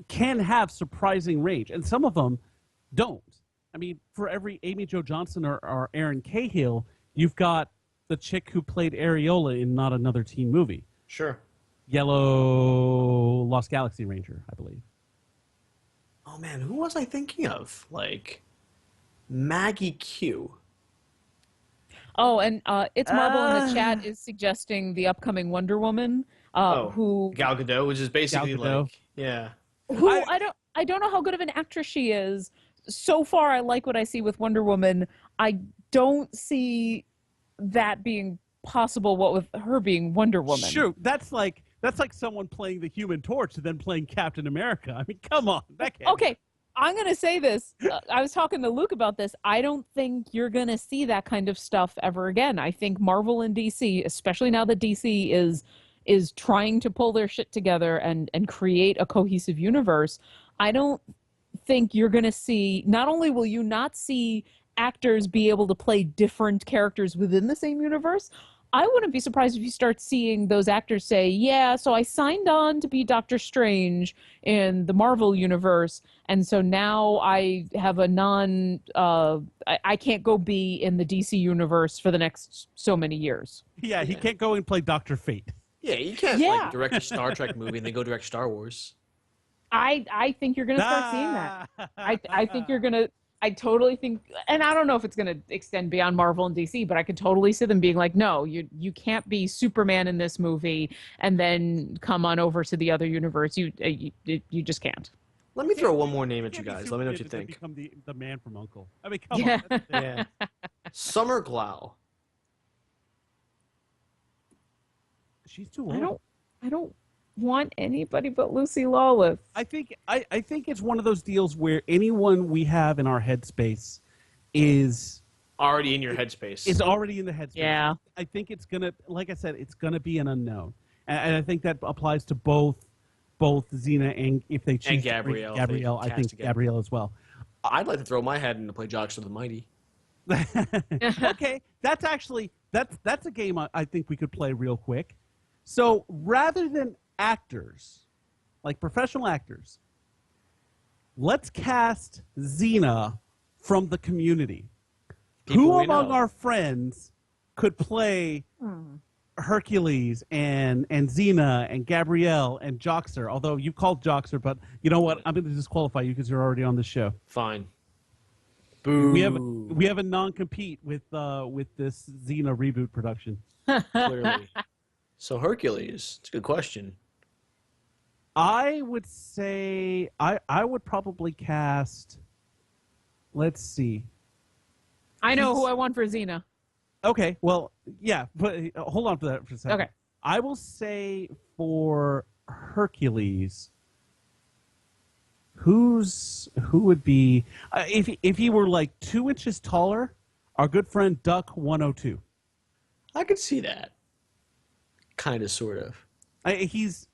can have surprising range, and some of them don't. I mean, for every Amy Jo Johnson or Erin Cahill, you've got the chick who played Areola in Not Another Teen Movie, Sure. Yellow Lost Galaxy Ranger, I believe. Oh man, who was I thinking of? Like Maggie Q. Oh, and It's Marvel in the chat is suggesting the upcoming Wonder Woman, who Gal Gadot, which is basically Gal Gadot. like yeah. I don't know how good of an actress she is. So far, I like what I see with Wonder Woman. I don't see that being possible. What with her being Wonder Woman? Sure, that's like someone playing the Human Torch and then playing Captain America. I mean, come on. That can't Okay, I'm gonna say this. I was talking to Luke about this. I don't think you're gonna see that kind of stuff ever again. I think Marvel and DC, especially now that DC is trying to pull their shit together and create a cohesive universe, I don't think you're going to see, not only will you not see actors be able to play different characters within the same universe, I wouldn't be surprised if you start seeing those actors say, yeah, so I signed on to be Doctor Strange in the Marvel universe, and so now I have a I can't go be in the DC universe for the next so many years. Yeah, he can't go and play Dr. Fate. Yeah, you can't Yeah. like direct a Star Trek movie and then go direct Star Wars. I think you're going to start seeing that. I think you're going to, I totally think, and I don't know if it's going to extend beyond Marvel and DC, but I could totally see them being like, no, you can't be Superman in this movie and then come on over to the other universe. You just can't. Let me throw one more name at you Can't be guys. Let me know what you Superman think. and then become the man from Uncle. I mean, come Yeah. on. Yeah. Summer Glau. She's too old. I don't want anybody but Lucy Lawless. I think it's one of those deals where anyone we have in our headspace is Already in your headspace. already in the headspace. Yeah. I think it's gonna, like I said, it's gonna be an unknown, and I think that applies to both Xena and if they choose to bring Gabrielle, if they Gabrielle, I cast think again. Gabrielle as well. I'd like to throw my head in to play Jox of the Mighty. Okay, that's actually that's a game I think we could play real quick. So rather than actors, like professional actors, let's cast Xena from the Community. People Who we among know. our friends could play Hercules and Xena and Gabrielle and Joxer? Although you called Joxer, but you know what? I'm going to disqualify you because you're already on the show. Fine. Boo. We have a non-compete with this Xena reboot production. Clearly. So Hercules. It's a good question. I would say I would probably cast. Let's see. I know who I want for Xena. Okay, well, yeah, but hold on for that for a second. Okay. I will say for Hercules, who would be if he were like 2 inches taller? Our good friend Duck 102. I could see that. Kind of, sort of. He's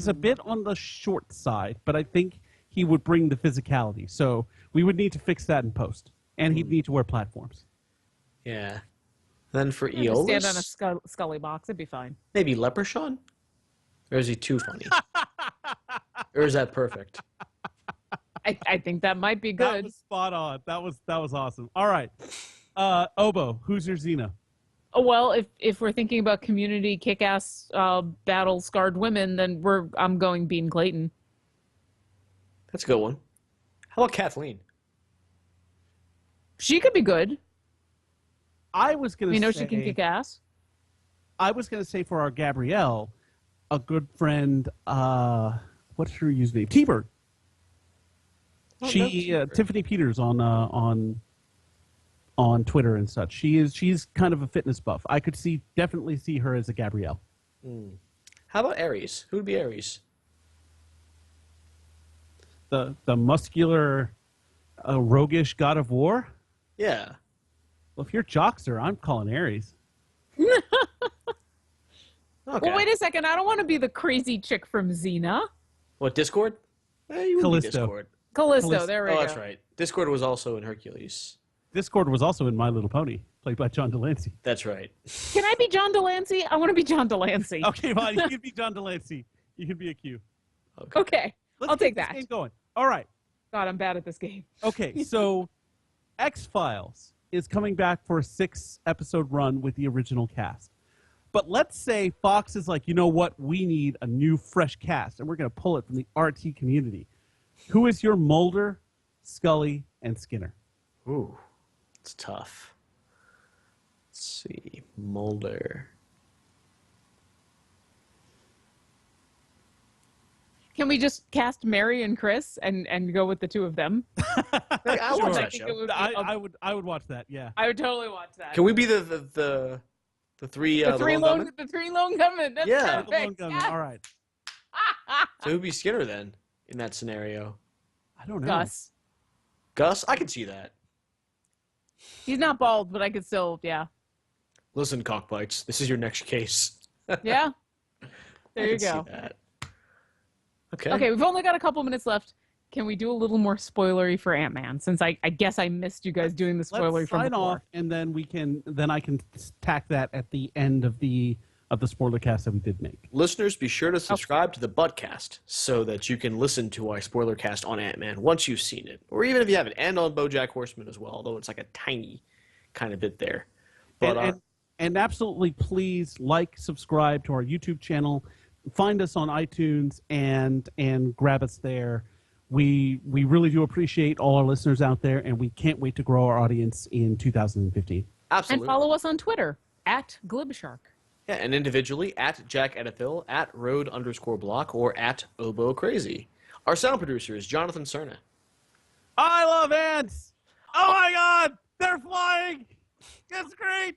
a bit on the short side, but I think he would bring the physicality. So we would need to fix that in post, and he'd need to wear platforms. Yeah. Then for Just Eolus, stand on a scully box. It'd be fine. maybe Leprechaun? Or is he too funny? Or is that perfect? I think that might be That good. was spot on. That was awesome. All right, Obo, who's your Xena? Oh, well, if we're thinking about Community kick-ass battle scarred women, then I'm going Bean Clayton. That's a good one. How about Kathleen? She could be good. I was gonna. We know say, she can kick ass. I was gonna say for our Gabrielle, a good friend. What's her username? T-Bird. Oh, no, She T-Bird. Tiffany Peters on Twitter and such. She's kind of a fitness buff. I could definitely see her as a Gabrielle. How about Ares? Who would be Ares? The muscular, roguish god of war. Yeah. Well, if you're Joxer, I'm calling Ares. Okay. Well, wait a second. I don't want to be the crazy chick from Xena. What, Discord? You would be Callisto. Discord. Callisto. Callisto. There we Oh, go. that's right. Discord was also in Hercules. Discord was also in My Little Pony, played by John Delancey. That's right. Can I be John Delancey? I want to be John Delancey. Okay, fine. You can be John Delancey. You can be a Q. Okay. Let's I'll get take this that. game going. All right. God, I'm bad at this game. Okay, so X-Files is coming back for a 6-episode run with the original cast. But let's say Fox is like, you know what? We need a new, fresh cast, and we're going to pull it from the RT community. Who is your Mulder, Scully, and Skinner? Ooh, it's tough. Let's see. Mulder. Can we just cast Mary and Chris and go with the two of them? I'll watch I that think show. it would be- I would watch that, yeah. I would totally watch that. Can we be the three the three lone lone, the three lone gunmen. That's Yeah. The Lone perfect. Gunman, Yes. all right. So who'd be Skinner then in that scenario? I don't know. Gus. Gus? I can see that. He's not bald, but I could still, yeah. Listen, cockbites, this is your next case. Yeah. There I you can go. See that. Okay. Okay, we've only got a couple minutes left. Can we do a little more spoilery for Ant-Man? Since I guess I missed you guys doing the spoilery Let's from sign before. off, and then I can tack that at the end of the spoiler cast that we did make. Listeners, be sure to subscribe to the Buttcast so that you can listen to our spoiler cast on Ant-Man once you've seen it, or even if you haven't, and on BoJack Horseman as well, although it's like a tiny kind of bit there. But And absolutely, please subscribe to our YouTube channel, find us on iTunes, and grab us there. We really do appreciate all our listeners out there, and we can't wait to grow our audience in 2015. absolutely. And follow us on Twitter at Glibshark. Yeah, and individually at Jack Edithil, at Road_Block, or at Oboe Crazy. Our sound producer is Jonathan Cerna. I love ants! Oh my God! They're flying! That's great!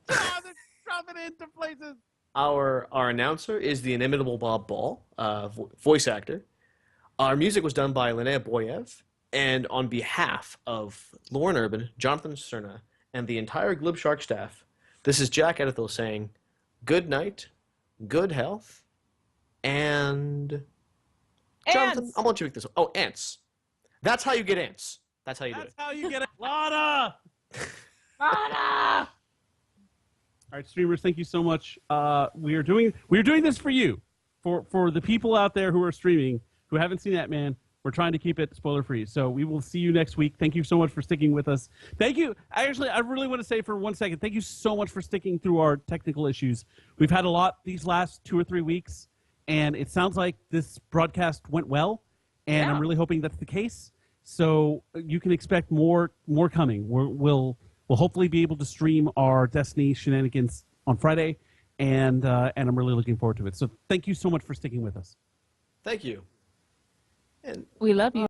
Oh, they're dropping into places! Our announcer is the inimitable Bob Ball, voice actor. Our music was done by Linnea Boyev. And on behalf of Lauren Urban, Jonathan Cerna, and the entire Glibshark staff, this is Jack Edithil saying good night, good health, and... Jonathan, Ants! I'm going to make this. Oh, ants. That's how you get ants. That's how you do That's it. how you get it. Lana! Anna! All right, streamers, thank you so much. We are doing this for you, for the people out there who are streaming who haven't seen that, man. We're trying to keep it spoiler free. So we will see you next week. Thank you so much for sticking with us. Thank you. Actually, I really want to say for 1 second, thank you so much for sticking through our technical issues. We've had a lot these last 2 or 3 weeks, and it sounds like this broadcast went well, and Yeah. I'm really hoping that's the case. So you can expect more coming. We'll hopefully be able to stream our Destiny shenanigans on Friday, and I'm really looking forward to it. So thank you so much for sticking with us. Thank you. And We love you.